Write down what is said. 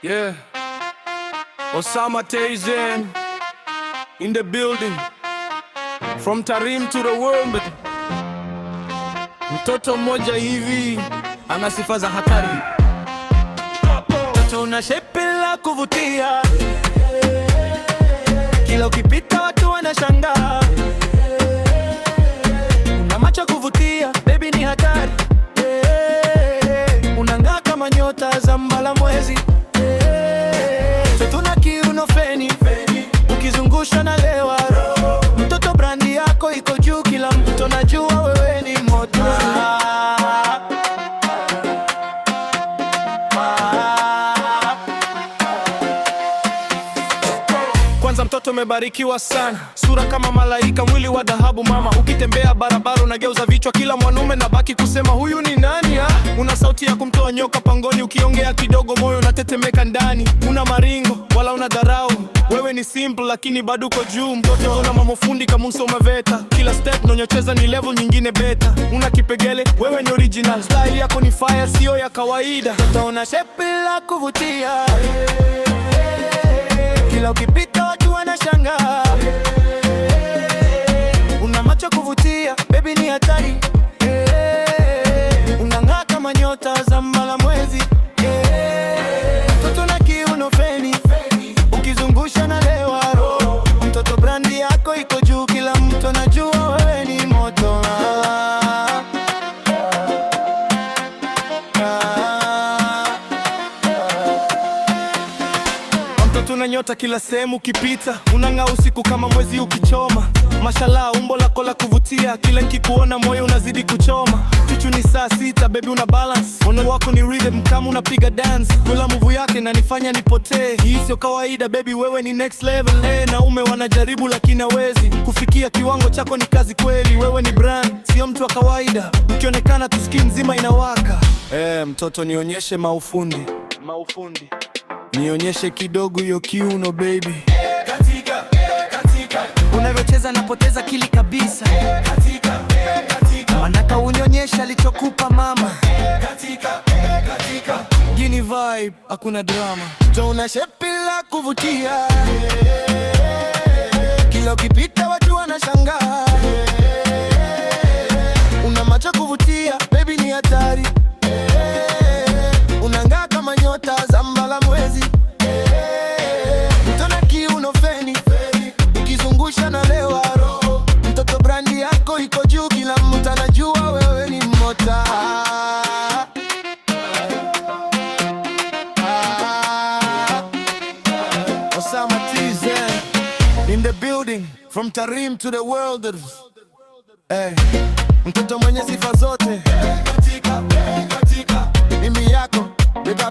Yeah. Osama Tayzan in the building. From Tarim to the world. Mtoto mmoja hivi ana sifa za hatari. Mtoto una shape la kuvutia, kila ukipita watu wanashangaa. Una macho kuvutia, baby ni hatari. Unang'aa kama nyota za mbala mwezi. Mtoto na kiuno feni, ukizungusha na lewa. Mtoto brandi yako iko juu, kila mtu anajua wewe ni moto. Kwanza mtoto umebarikiwa sana, sura kama malaika, mwili wa dhahabu mama. Ukitembea barabara unageuza vichwa, kila mwanaume na baki kusema huyu ni nani ha? Una sauti ya kumtoa nyoka pangoni, ukiongea kidogo moyo unatetemeka ndani. Una maringo wala una dharau, wewe ni simple lakini bado uko juu. Mtoto una mamofundi kama usoma VETA, kila step unyocheza ni level nyingine beta. Una kipegele, wewe ni original, style yako ni fire, sio ya kawaida. Mtoto una shape la kuvutia, kila ukipita watu wanashangaa. Una macho kuvutia, baby ni hatari. Unang'aa kama nyota za mbala mwezi. Mtoto na kiuno feni, ukizungusha na lewa. Mtoto brandi yako iko juu, kila mtu anajua wewe ni moto. Tuna nyota kila sehemu ukipita, unang'aa usiku kama mwezi ukichoma. Mashallah, umbo lako la kuvutia, kila nikikuona moyo unazidi kuchoma. Chuchu ni saa sita, baby una balance, mono wako ni rhythm kama unapiga dance. Kula move yake na nifanya nipotee, hii sio kawaida baby, wewe ni next level. Naume wanajaribu lakini hawezi kufikia kiwango chako, ni kazi kweli. Wewe ni brand, sio mtu wa kawaida, ukionekana tu skin nzima inawaka. Mtoto nionyeshe maufundi. Nionyeshe kidogo hiyo kiuno baby. Katika. Unavyocheza napoteza kili kabisa. Katika. Manaka unionyesha alichokupa mama. Katika. Gini vibe, hakuna drama. Una shape la kuvutia, kila ukipita watu wanashangaa. Una macho kuvutia, baby ni hatari. Unang'aa kama nyota za mbala mwezi. Mtoto na kiuno feni, ukizungusha na lewa. Mtoto brandi yako iko juu, kila mtu anajua wewe ni mota. Osama Tayzan in the building, from Tarim to the world. Mtoto mwenye sifa zote. Katika. Mimi yako, beba